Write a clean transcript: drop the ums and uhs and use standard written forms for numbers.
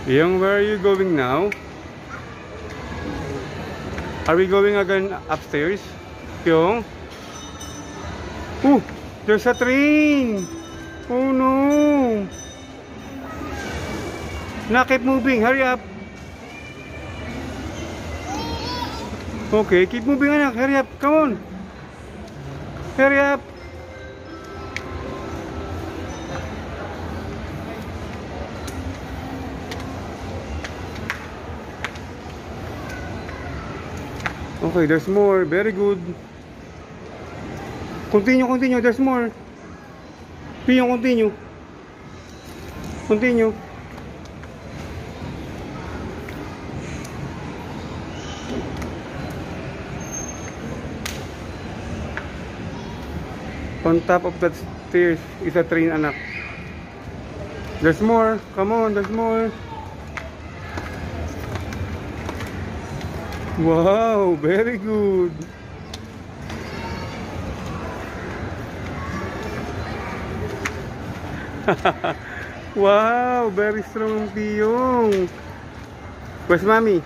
Young, where are you going now? Are we going again upstairs? Young? Oh, there's a train! Oh no! Now keep moving, hurry up! Okay, keep moving anak, hurry up, come on! Hurry up! Okay, there's more. Very good. Continue. There's more. Continue. Continue. On top of that stairs is a train, anak. There's more. Come on, there's more. Wow, very good. Wow, very strong ang tiyong. Where's mommy?